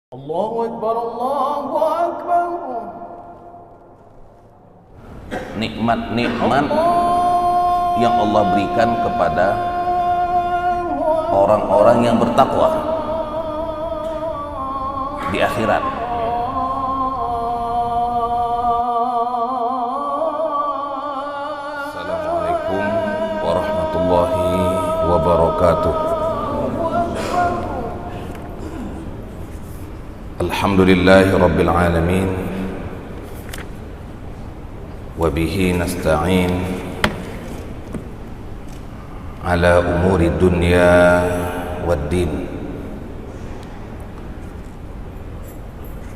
Allahu Akbar, Allahu Akbar. Nikmat-nikmat yang Allah berikan kepada orang-orang yang bertakwa di akhirat. Assalamualaikum warahmatullahi wabarakatuh. Alhamdulillahi rabbil alamin, wabihi nasta'in ala umuri dunya waddin.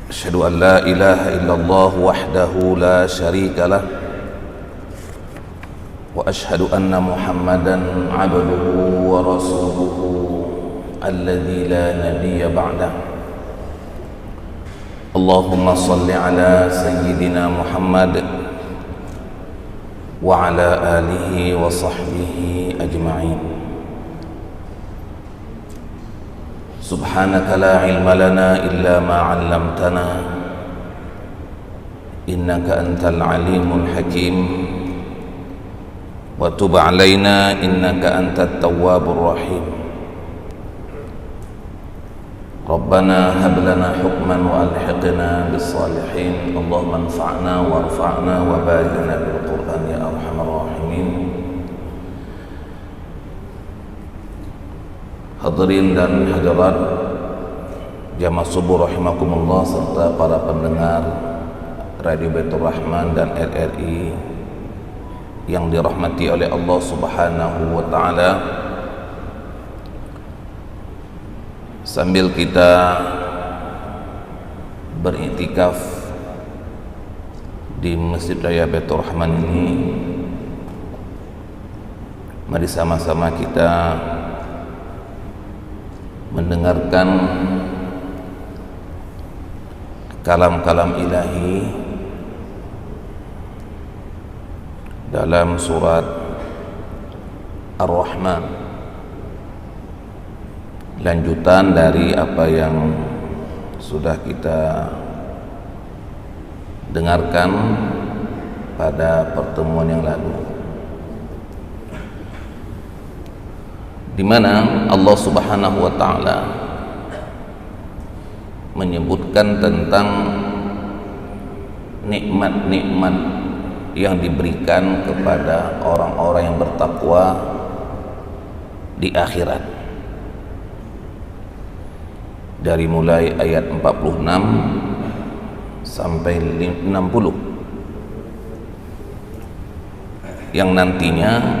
Asyhadu an la ilaha illallah wahdahu la syarika lah, wa asyhadu anna muhammadan abduhu wa rasuluhu alladzi la nabiyya ba'dah. Allahumma salli ala sayyidina Muhammad wa ala alihi wa sahbihi ajma'in. Subhanaka la ilma lana illa ma 'allamtana, innaka antal alimul hakim, wa tub 'alaina innaka antat tawwabur rahim. Rabbana hab lana hukman wa alhiqna bis salihin. Allahumma anfa'na warfa'na wa barik lana bil Qur'an ya arhamar rahimin. Hadirin dan hadirat jamaah subuh rahimakumullah, serta para pendengar Radio Baitur Rahman dan RRI yang dirahmati oleh Allah Subhanahu wa taala. Sambil kita beriktikaf di Masjid Raya Baitur Rahman ini, mari sama-sama kita mendengarkan kalam-kalam ilahi dalam surat Ar-Rahman, lanjutan dari apa yang sudah kita dengarkan pada pertemuan yang lalu, di mana Allah Subhanahu wa taala menyebutkan tentang nikmat-nikmat yang diberikan kepada orang-orang yang bertakwa di akhirat. Dari mulai ayat 46 sampai 60, yang nantinya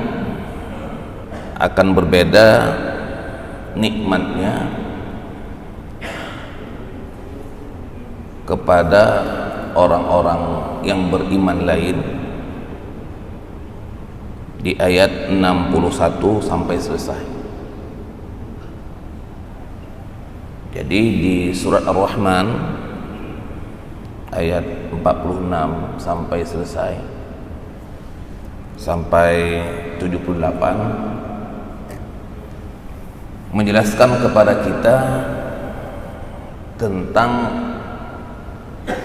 akan berbeda nikmatnya kepada orang-orang yang beriman lain di ayat 61 sampai selesai. Jadi di surat Ar-Rahman ayat 46 sampai selesai sampai 78 menjelaskan kepada kita tentang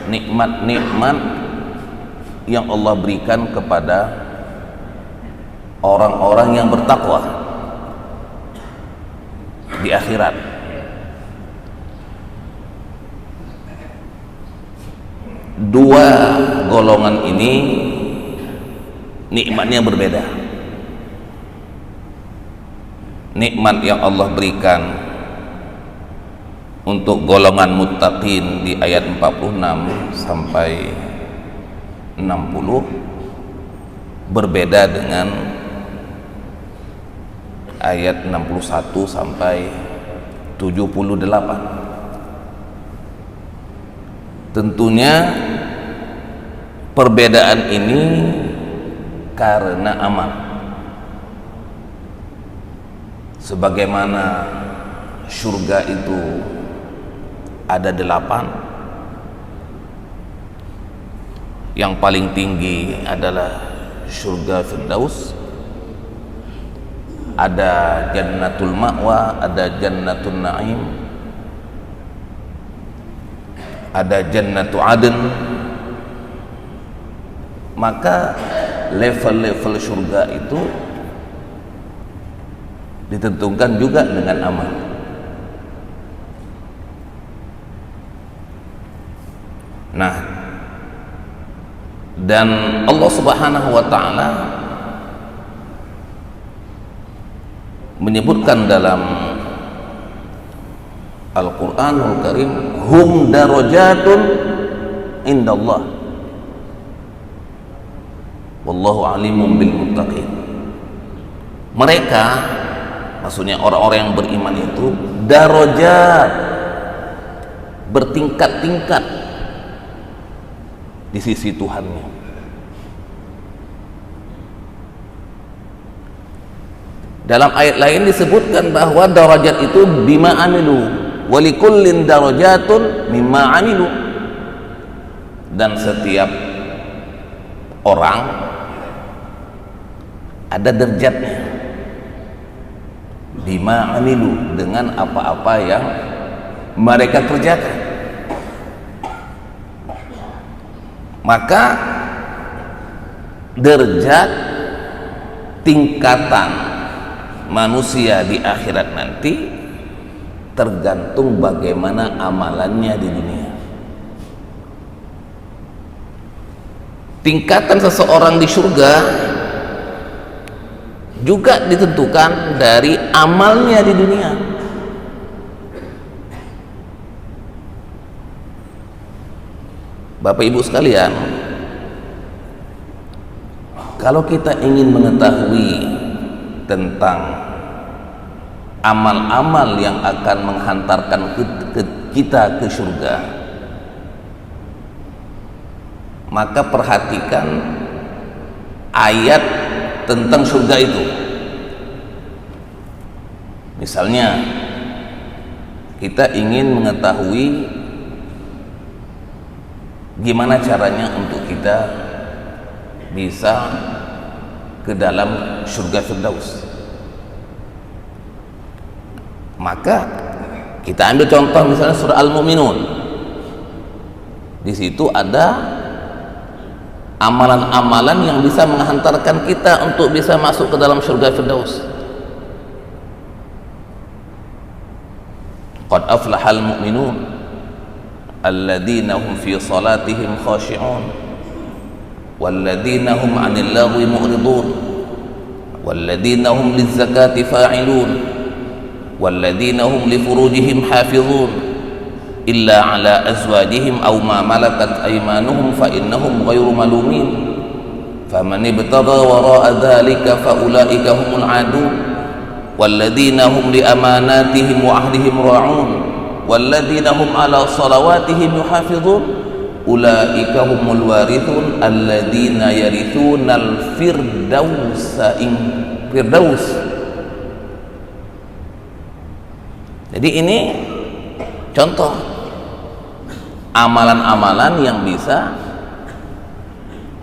nikmat-nikmat yang Allah berikan kepada orang-orang yang bertakwa di akhirat. Dua golongan ini nikmatnya berbeda. Nikmat yang Allah berikan untuk golongan muttaqin di ayat 46 sampai 60 berbeda dengan ayat 61 sampai 78. Tentunya perbedaan ini karena amal. Sebagaimana surga itu ada 8, yang paling tinggi adalah surga Firdaus, ada Jannatul Ma'wa, ada Jannatul Na'im, ada Jannatu Aden. Maka level-level surga itu ditentukan juga dengan amal. Nah, dan Allah Subhanahu wa taala menyebutkan dalam Al-Qur'anul Karim, hum darajatun indallah wallahu alimun bil muttaqin. Mereka, maksudnya orang-orang yang beriman itu, darajat, bertingkat-tingkat di sisi Tuhannya. Dalam ayat lain disebutkan bahwa darajat itu bima amilu, walikullin darajatun mimma amilu. Dan setiap orang ada derajatnya, bima amilu, dengan apa-apa yang mereka kerjakan. Maka derajat tingkatan manusia di akhirat nanti tergantung bagaimana amalannya di dunia. Tingkatan seseorang di surga juga ditentukan dari amalnya di dunia. Bapak Ibu sekalian, kalau kita ingin mengetahui tentang amal-amal yang akan menghantarkan kita ke surga, maka perhatikan ayat tentang surga itu. Misalnya kita ingin mengetahui gimana caranya untuk kita bisa ke dalam surga Firdaus, maka kita ambil contoh misalnya surah Al-Mu'minun. Di situ ada amalan-amalan yang bisa menghantarkan kita untuk bisa masuk ke dalam surga Firdaus. Qad aflahal mu'minun alladzina hum fi salatihim khashi'un walladzina hum 'anil lagwi mu'ridun walladzina hum lizzakati fa'ilun walladzina hum li furujihim hafizun illa 'ala azwajihim aw ma malakat aymanuhum fa innahum ghairu malumin faman ibtagha wara'a dzalika fa ulaika humul 'adun walladzina hum li amanatihim wa 'ahdihim ra'un walladzina hum 'ala salawatihim yuhafizun ulaika humul warithun alladzina yarithunal firdausa in firdaus. Jadi ini contoh amalan-amalan yang bisa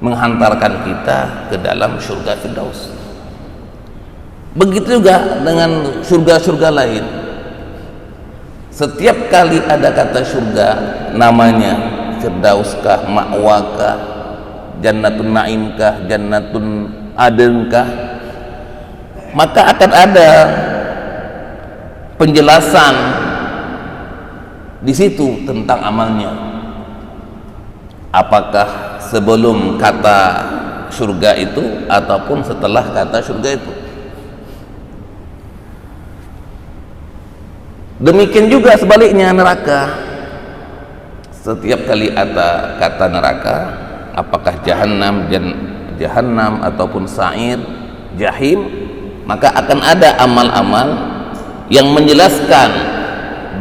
menghantarkan kita ke dalam surga Firdaus. Begitu juga dengan surga-surga lain. Setiap kali ada kata surga, namanya Firdauskah, Ma'wakah, Jannatun Na'imkah, Jannatun Adenkah, maka akan ada penjelasan di situ tentang amalnya. Apakah sebelum kata surga itu ataupun setelah kata surga itu. Demikian juga sebaliknya neraka. Setiap kali ada kata neraka, apakah jahannam ataupun sa'ir, jahim, maka akan ada amal-amal yang menjelaskan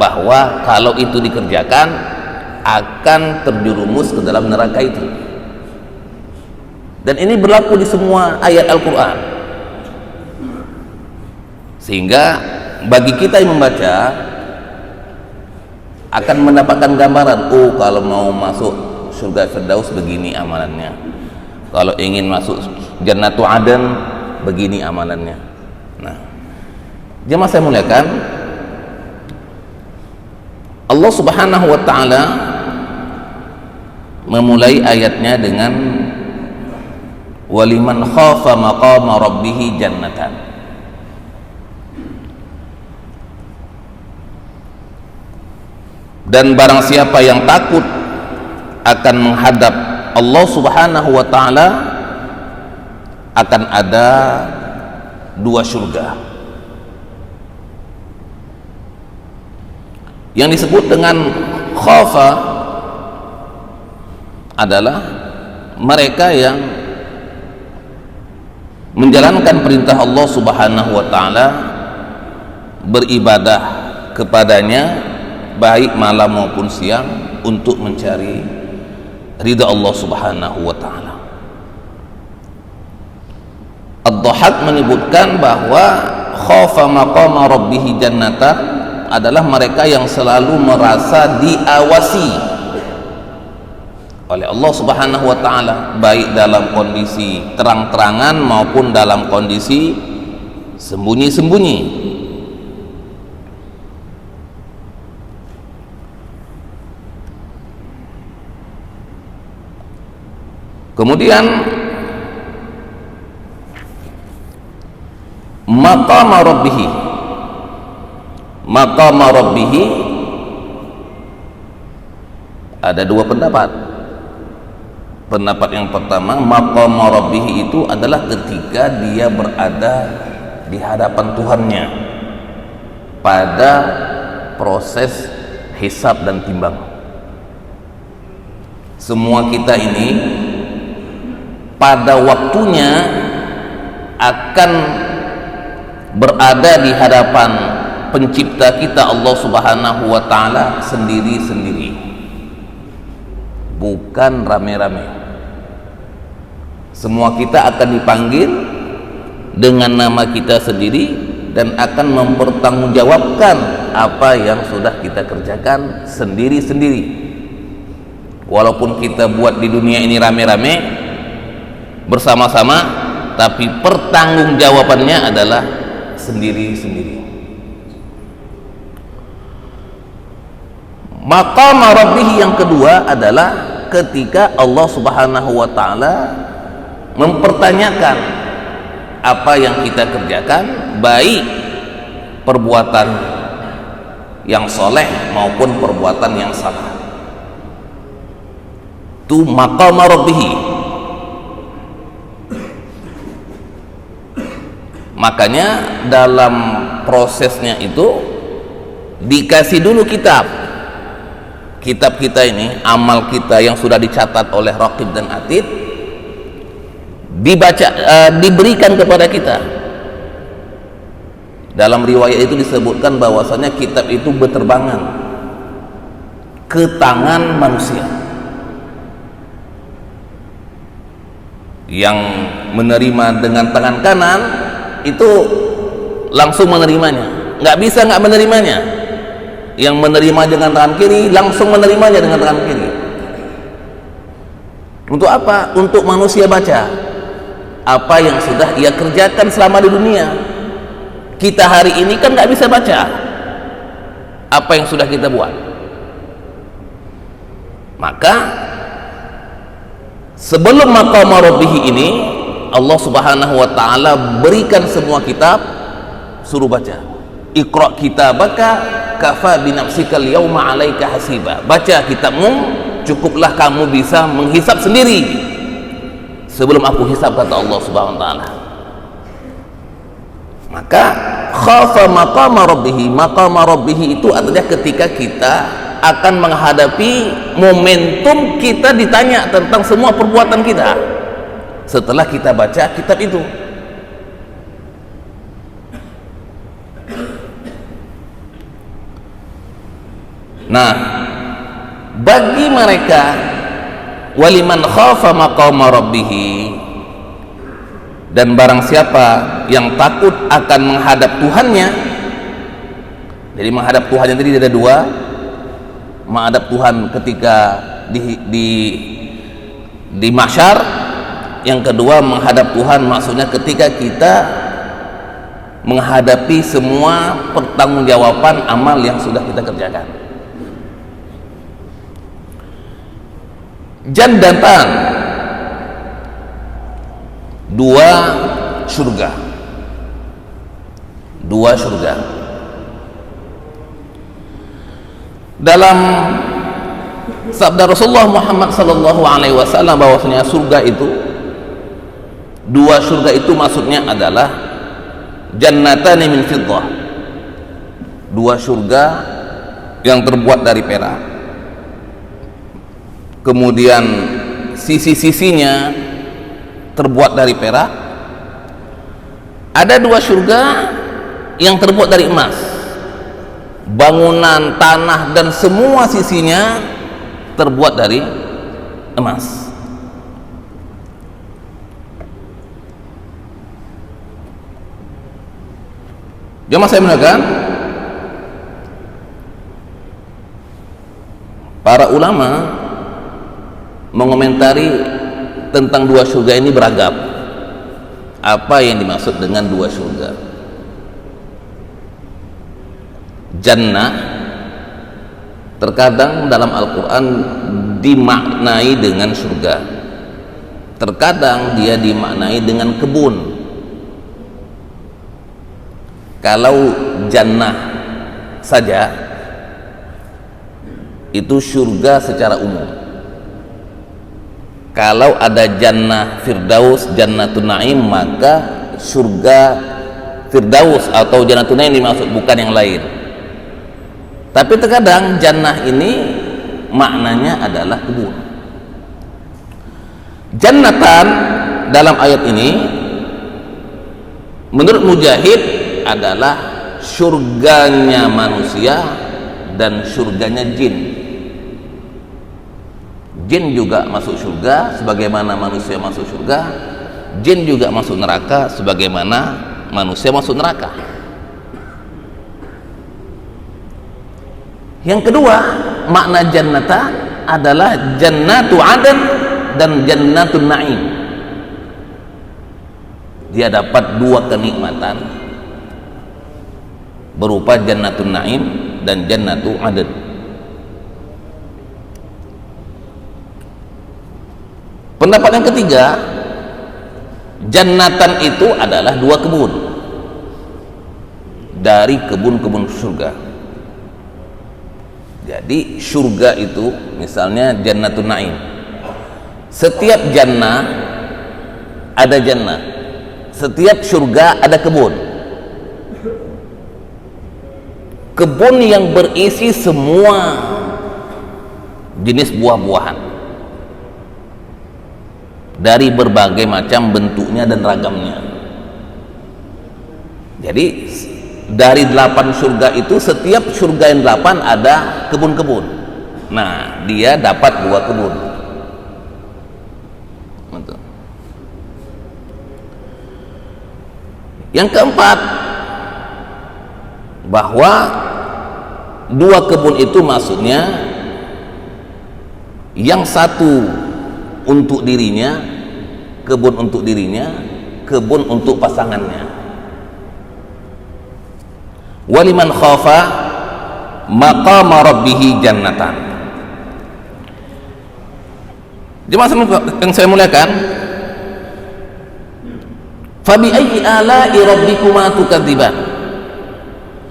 bahwa kalau itu dikerjakan akan terjerumus ke dalam neraka itu. Dan ini berlaku di semua ayat Al-Quran. Sehingga bagi kita yang membaca akan mendapatkan gambaran, oh kalau mau masuk surga Firdaus begini amalannya, kalau ingin masuk Jannatu Aden begini amalannya. Nah, jemaah saya muliakan, Allah Subhanahu wa ta'ala memulai ayatnya dengan waliman khafa maqama rabbih jannatan. Dan barang siapa yang takut akan menghadap Allah Subhanahu wa taala, akan ada dua surga. Yang disebut dengan khafa adalah mereka yang menjalankan perintah Allah Subhanahu wa taala, beribadah kepadanya baik malam maupun siang untuk mencari ridha Allah Subhanahu wa taala. Ad-Dhahhak menyebutkan bahwa khafa maqama rabbih jannatan adalah mereka yang selalu merasa diawasi oleh Allah Subhanahu wa taala, baik dalam kondisi terang-terangan maupun dalam kondisi sembunyi-sembunyi. Kemudian maqama rabbih ada dua pendapat. Pendapat yang pertama, maqama rabbih itu adalah ketika dia berada di hadapan Tuhannya pada proses hisab dan timbang. Semua kita ini pada waktunya akan berada di hadapan pencipta kita Allah Subhanahu wa taala sendiri-sendiri, bukan rame-rame. Semua kita akan dipanggil dengan nama kita sendiri dan akan mempertanggungjawabkan apa yang sudah kita kerjakan sendiri-sendiri. Walaupun kita buat di dunia ini rame-rame bersama-sama, tapi pertanggungjawabannya adalah sendiri-sendiri. Maqama rabbih yang kedua adalah ketika Allah Subhanahu wa taala mempertanyakan apa yang kita kerjakan, baik perbuatan yang soleh maupun perbuatan yang salah. Itu maqama rabbih. Makanya dalam prosesnya itu dikasih dulu kitab kita ini, amal kita yang sudah dicatat oleh Raqib dan Atid, dibaca, diberikan kepada kita. Dalam riwayat itu disebutkan bahwasanya kitab itu berterbangan ke tangan manusia. Yang menerima dengan tangan kanan itu langsung menerimanya, nggak bisa nggak menerimanya. Yang menerima dengan tangan kiri langsung menerimanya dengan tangan kiri. Untuk apa? Untuk manusia baca apa yang sudah ia kerjakan selama di dunia. Kita hari ini kan nggak bisa baca apa yang sudah kita buat. Maka sebelum maqama rabbih ini, Allah Subhanahu wa taala berikan semua kitab, suruh baca. Iqra kitabaka kafa binafsika al-yawma 'alaika hasiba. Baca kitabmu, cukuplah kamu bisa menghisap sendiri sebelum aku hisap, kata Allah Subhanahu wa taala. Maka khafa maqama rabbih itu adalah ketika kita akan menghadapi momentum kita ditanya tentang semua perbuatan kita setelah kita baca kitab itu. Nah, bagi mereka waliman khafa maqama rabbih, dan barang siapa yang takut akan menghadap Tuhannya. Jadi menghadap Tuhannya tadi ada dua, menghadap Tuhan ketika di mahsyar, yang kedua menghadap Tuhan maksudnya ketika kita menghadapi semua pertanggungjawaban amal yang sudah kita kerjakan. jannatan, dua surga. Dua surga. Dalam sabda Rasulullah Muhammad sallallahu alaihi wasallam bahwasanya surga itu, dua surga itu maksudnya adalah jannatani min fiddah, dua surga yang terbuat dari perak, kemudian sisi-sisinya terbuat dari perak. Ada dua surga yang terbuat dari emas, bangunan, tanah, dan semua sisinya terbuat dari emas. Jemaah saya muliakan, para ulama mengomentari tentang dua surga ini beragam. Apa yang dimaksud dengan dua surga? Jannah terkadang dalam Al-Quran dimaknai dengan surga, terkadang dia dimaknai dengan kebun. Kalau jannah saja itu surga secara umum. Kalau ada jannah firdaus, jannatun naim, maka surga firdaus atau jannatun naim dimaksud, bukan yang lain. Tapi terkadang jannah ini maknanya adalah kebun. Jannatan dalam ayat ini menurut Mujahid adalah surganya manusia dan surganya jin. Jin juga masuk surga sebagaimana manusia masuk surga, jin juga masuk neraka sebagaimana manusia masuk neraka. Yang kedua, makna jannata adalah jannatu adan dan jannatun naim. Dia dapat dua kenikmatan berupa jannatun naim dan jannatu adan. Pendapat yang ketiga, jannatan itu adalah dua kebun dari kebun-kebun surga. Jadi surga itu misalnya jannatun naim, setiap jannah ada jannah, setiap surga ada kebun. Kebun yang berisi semua jenis buah-buahan dari berbagai macam bentuknya dan ragamnya. Jadi dari 8 surga itu, setiap surga yang 8 ada kebun-kebun. Nah, dia dapat 2 kebun. Betul. Yang keempat, bahwa 2 kebun itu maksudnya yang satu untuk dirinya, kebun untuk dirinya, kebun untuk pasangannya. Waliman khafa maqama rabbih jannatan. Jemaah yang saya muliakan, fabi ayyi ala'i rabbikuma tukadziban,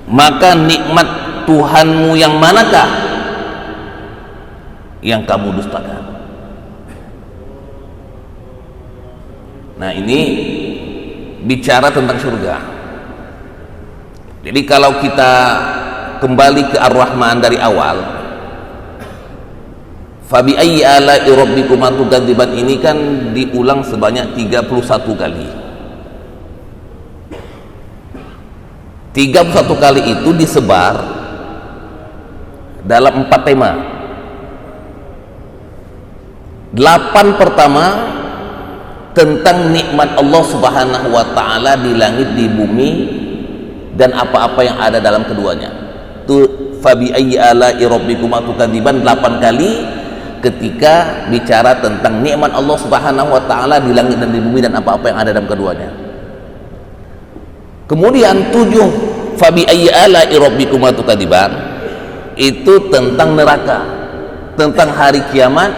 maka nikmat Tuhanmu yang manakah yang kamu dustakan? Nah, ini bicara tentang surga. Jadi kalau kita kembali ke Ar-Rahman dari awal, fabi ayyi ala'i rabbikuma tukadziban, ini kan diulang sebanyak 31 kali. 31 kali itu disebar dalam 4 tema. 8 pertama tentang nikmat Allah Subhanahu wa taala di langit, di bumi, dan apa-apa yang ada dalam keduanya. Itu fabi ayyi ala'i rabbikuma tukadziban 8 kali ketika bicara tentang nikmat Allah Subhanahu wa taala di langit dan di bumi dan apa-apa yang ada dalam keduanya. Kemudian 7 fabi ayyi ala'i rabbikuma tukadziban itu tentang neraka, tentang hari kiamat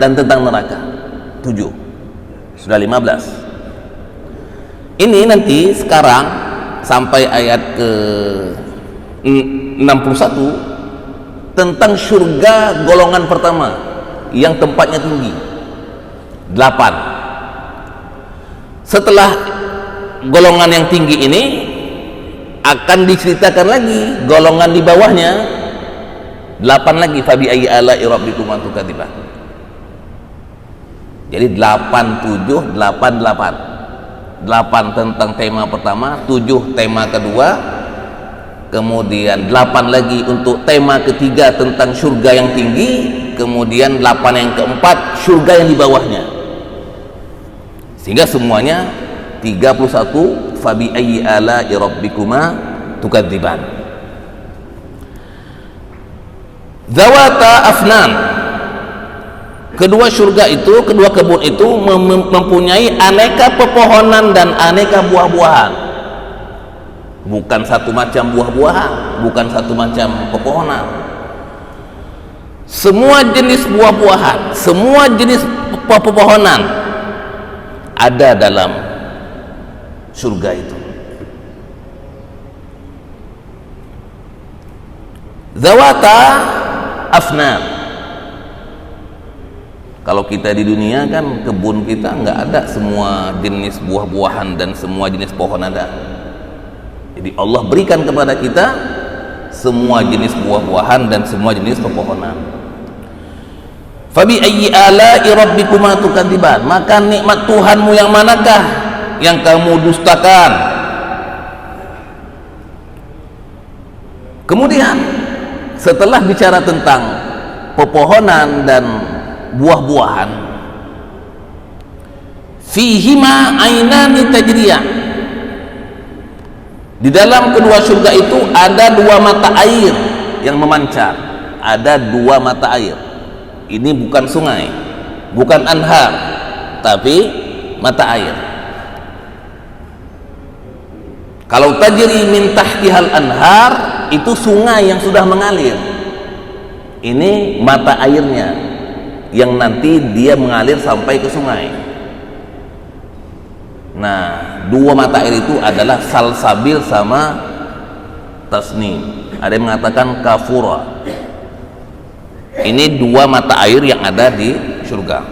dan tentang neraka. 7. Sudah 15. Ini nanti sekarang sampai ayat ke 61 tentang surga golongan pertama yang tempatnya tinggi. 8. Setelah golongan yang tinggi ini akan diceritakan lagi golongan di bawahnya. 8 lagi, fabi ayyi ala'i rabbikuma tukadziban. Jadi 8 7 8 8. 8 tentang tema pertama, 7 tema kedua, kemudian 8 lagi untuk tema ketiga tentang surga yang tinggi, kemudian 8 yang keempat surga yang di bawahnya. Sehingga semuanya 31, fabi ayyi ala'i rabbikuma tukadziban. Zawata afnan. Kedua surga itu, kedua kebun itu mempunyai aneka pepohonan dan aneka buah-buahan. Bukan satu macam buah-buahan, bukan satu macam pepohonan. Semua jenis buah-buahan, semua jenis pepohonan ada dalam surga itu. Zawata afnan. Kalau kita di dunia kan kebun kita nggak ada semua jenis buah-buahan dan semua jenis pohon ada. Jadi Allah berikan kepada kita semua jenis buah-buahan dan semua jenis pepohonan. Fabi ayyi ala'i rabbikuma tukadziban. Maka nikmat Tuhanmu yang manakah yang kamu dustakan? Kemudian setelah bicara tentang pepohonan dan buah-buahan, fihima ainani tajriyan. Di dalam kedua surga itu ada 2 mata air yang memancar. Ada 2 mata air. Ini bukan sungai, bukan anhar, tapi mata air. Kalau tajri min tahtihal anhar, itu sungai yang sudah mengalir. Ini mata airnya yang nanti dia mengalir sampai ke sungai. Nah, 2 mata air itu adalah salsabil sama tasnim. Ada yang mengatakan kafura. Ini 2 mata air yang ada di surga.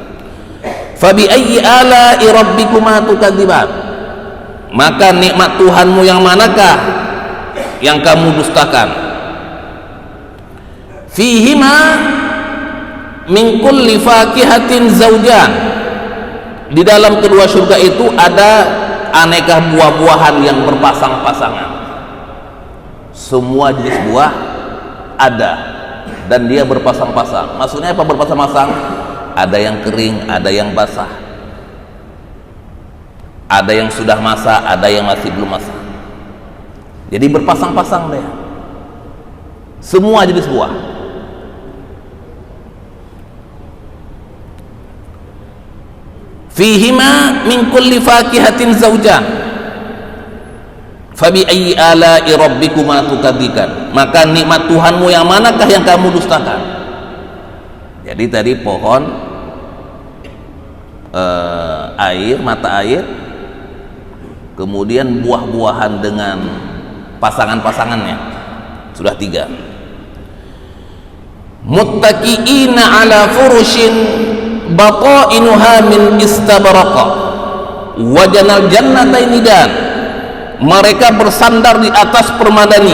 Fabi ayyi ala'i rabbikuma tukadziban. Maka nikmat Tuhanmu yang manakah yang kamu dustakan? Fihima min kulli fakihatin zaujan. Di dalam kedua surga itu ada aneka buah-buahan yang berpasang-pasangan. Semua jenis buah ada dan dia berpasang-pasang. Maksudnya apa berpasang-pasang? Ada yang kering, ada yang basah. Ada yang sudah masak, ada yang masih belum masak. Jadi berpasang-pasang dia. Semua jenis buah. Fihima min kulli fakihatin zaujan. Fabi ayyi ala'i rabbikuma tukadziban. Maka nikmat Tuhanmu yang manakah yang kamu dustakan? Jadi tadi pohon, air, mata air, kemudian buah-buahan dengan pasangan-pasangannya, sudah 3. Muttaqiina ala furushin bata'inuha min istabraqa wajanal jannataini dan. Mereka bersandar di atas permadani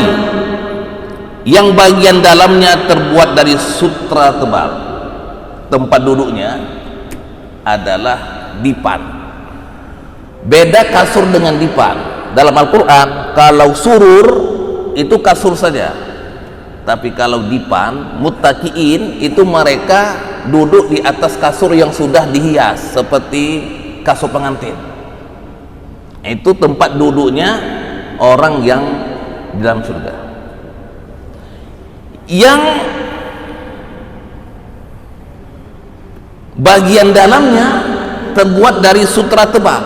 yang bagian dalamnya terbuat dari sutra tebal. Tempat duduknya adalah dipan. Beda kasur dengan dipan. Dalam Al-Quran kalau surur itu kasur saja, tapi kalau dipan, muttaqiin itu mereka duduk di atas kasur yang sudah dihias seperti kasur pengantin. Itu tempat duduknya orang yang di dalam surga. Yang bagian dalamnya terbuat dari sutra tebal.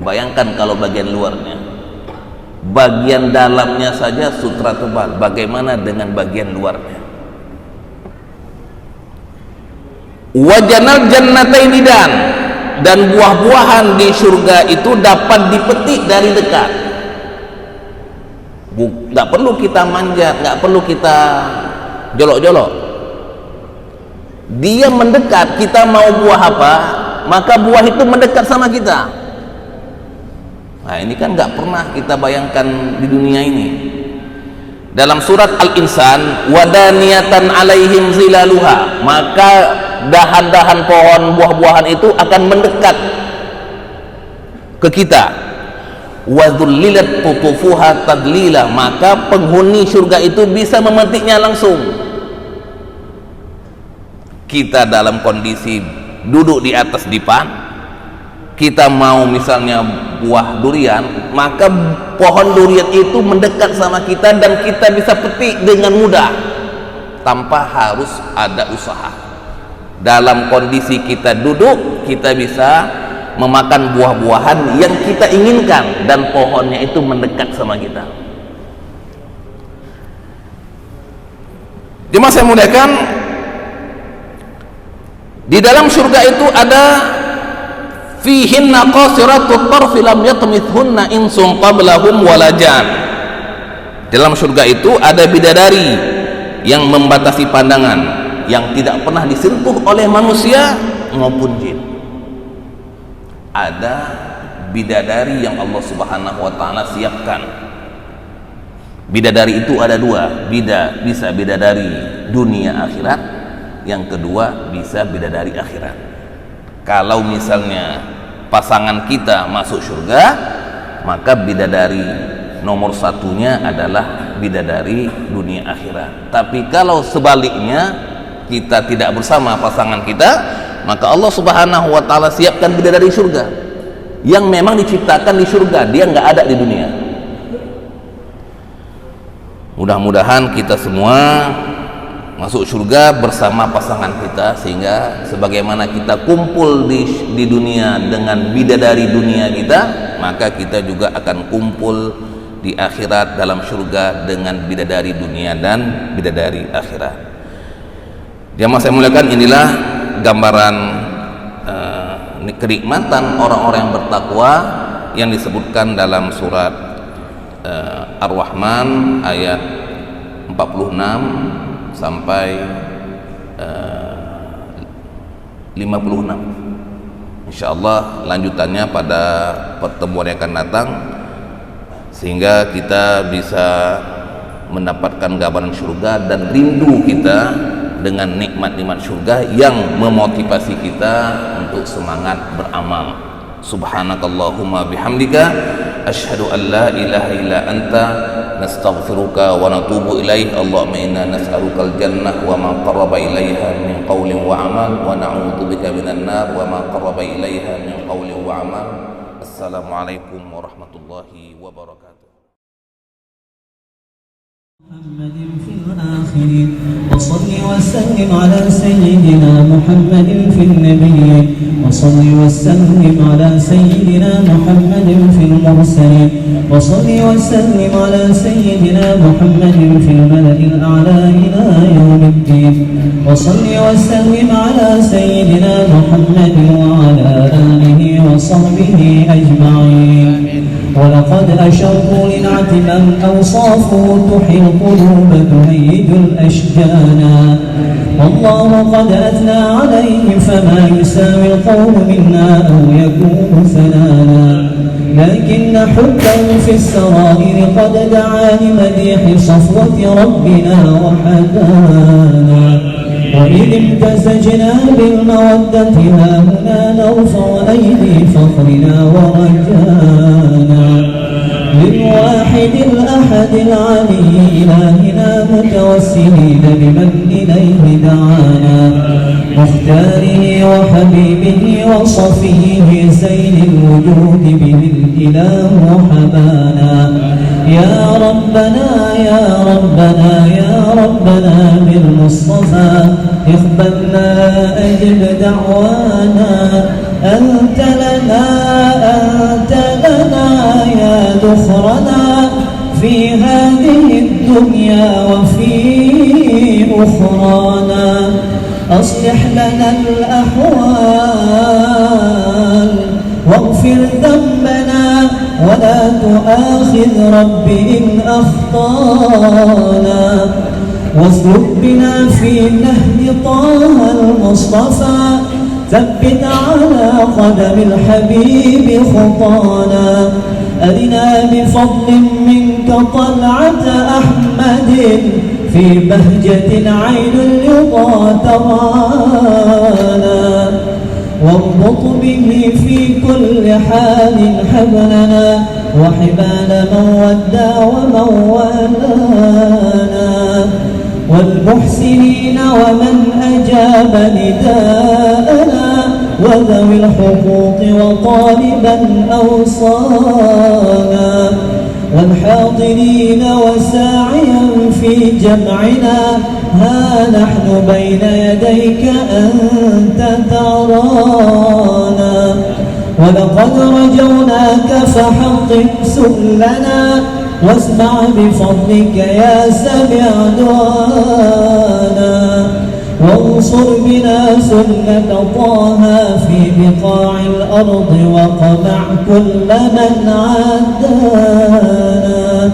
Bayangkan kalau bagian luarnya, bagian dalamnya saja sutra tebal, bagaimana dengan bagian luarnya? Wajanal jannataini, dan buah-buahan di surga itu dapat dipetik dari dekat. Nggak perlu kita manjat, nggak perlu kita jolok-jolok. Dia mendekat. Kita mau buah apa, maka buah itu mendekat sama kita. Nah, ini kan nggak pernah kita bayangkan di dunia ini. Dalam surat Al-Insan, wadaniyatan alaihim zilaluha, maka dahan-dahan pohon buah-buahan itu akan mendekat ke kita. Wadhullilat qutufuha tadlila, maka penghuni surga itu bisa memetiknya langsung. Kita dalam kondisi duduk di atas dipan, kita mau misalnya buah durian, maka pohon durian itu mendekat sama kita dan kita bisa petik dengan mudah tanpa harus ada usaha. Dalam kondisi kita duduk, kita bisa memakan buah-buahan yang kita inginkan dan pohonnya itu mendekat sama kita. Jemaah saya muliakan, di dalam surga itu ada fihinna qasiratut tarfi lam yatmithunna insun qablahum walajan. Dalam surga itu ada bidadari yang membatasi pandangan, yang tidak pernah disentuh oleh manusia maupun jin. Ada bidadari yang Allah Subhanahu wa taala siapkan. Bidadari itu ada dua, bisa bidadari dunia akhirat, yang kedua bisa bidadari akhirat. Kalau misalnya pasangan kita masuk surga, maka bidadari nomor satunya adalah bidadari dunia akhirat. Tapi kalau sebaliknya, kita tidak bersama pasangan kita, maka Allah Subhanahu wa taala siapkan bidadari surga yang memang diciptakan di surga, dia nggak ada di dunia. Mudah-mudahan kita semua masuk surga bersama pasangan kita, sehingga sebagaimana kita kumpul di dunia dengan bidadari dunia kita, maka kita juga akan kumpul di akhirat dalam surga dengan bidadari dunia dan bidadari akhirat. Jamaah saya muliakan, inilah gambaran kenikmatan orang-orang yang bertakwa yang disebutkan dalam surat Ar-Rahman ayat 46 sampai 56. Insyaallah lanjutannya pada pertemuan yang akan datang, sehingga kita bisa mendapatkan gambaran surga dan rindu kita dengan nikmat-nikmat surga yang memotivasi kita untuk semangat beramal. Subhanakallahumma bihamdika asyhadu an la ilaha illa anta nastaghfiruka wa natubu ilaih. Allahumma inna nas'alukal jannah wa ma qarraba ilaiha min qawlin wa amal wa na'udzubika minan nar wa ma qarraba ilaiha min qawlin wa amal. Assalamualaikum warahmatullahi wabarakatuh. محمد في الآخرين وصل وسلم على سيدنا محمد في النبيين وصل وسلم على سيدنا محمد في المرسلين وصل وسلم على سيدنا محمد في الملأ الأعلى إلى يوم الدين وصل وسلم على سيدنا محمد وعلى آله وصحبه أجمعين. ولقد أشروا لنعت من أوصافه تحيي القلوب تهيج الأشجانا والله قد أثنى عليه فما يساوي القول منا أو يكون ثنانا لكن حبه في السرائر قد دعا لمديح صفوة ربنا وحدانا وإذ امتزجنا بالمودة ها هنا نرفع أيدي فخرنا ورجانا للواحد الأحد العلي إلهنا متوسلين بمن إليه دعانا مختاره وحبيبه وصفيه زين الوجود به الإله حبانا يا ربنا يا ربنا يا ربنا بالمصطفى اقبلنا أجب دعوانا أنت لنا يا ذخرنا في هذه الدنيا وفي أخرانا أصلح لنا الأحوال واغفر ذنبنا ولا تؤاخذ رب إن أخطأنا واسلك بنا في نهج طه المصطفى ثبت على قدم الحبيب خطانا أرنا بفضل منك طلعة أحمد في بهجة عين الرضا ترانا واربط به في كل حال حبلنا وحبال من ودى ومن والانا والمحسنين ومن أجاب نداءنا وذوي الحقوق وطالبا أوصانا والحاضرين وساعيا في جمعنا ها نحن بين يديك أنت ترانا ولقد رجوناك فحقق سؤلنا واسمع بفضلك يا سميع دعانا وانصر بنا سنة طه في بقاع الأرض وقمع كل من عادانا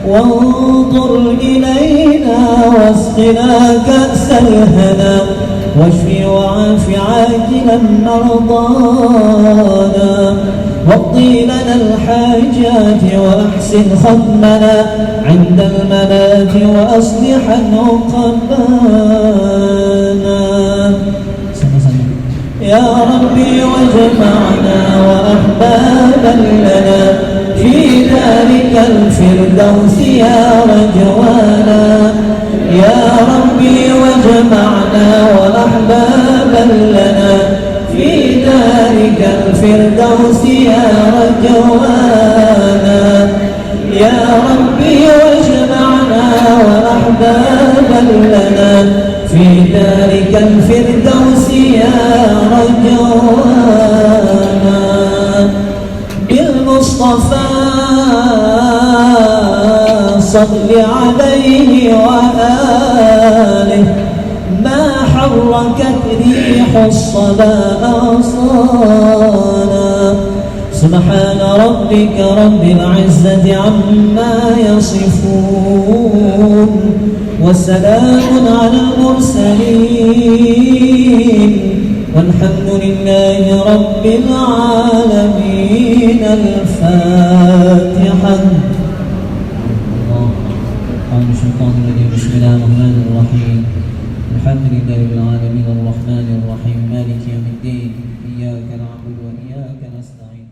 وانظر إلينا واسقنا كأس الهنا واشف وعاف عاجلا مرضانا واقضي لنا الحاجات وأحسن ختمنا عند الممات وأصلحا عقبانا يا ربي واجمعنا وأحبابا لنا في ذلك الفردوس يا رجوانا يا ربي واجمعنا وأحبابا لنا في ذلك الفردوس يا رجوانا يا ربي واجمعنا وأحبابا لنا في ذلك الفردوس يا رجوانا بالمصطفى صل عليه وآله ما حركت ريح الصبا أغصانا سبحان ربك رب العزة عما يصفون وسلام على المرسلين والحمد لله رب العالمين الفاتحة بسم الله الرحمن الرحيم الحمد لله رب العالمين الرحمن الرحيم مالك يوم الدين إياك نعبد وإياك نستعين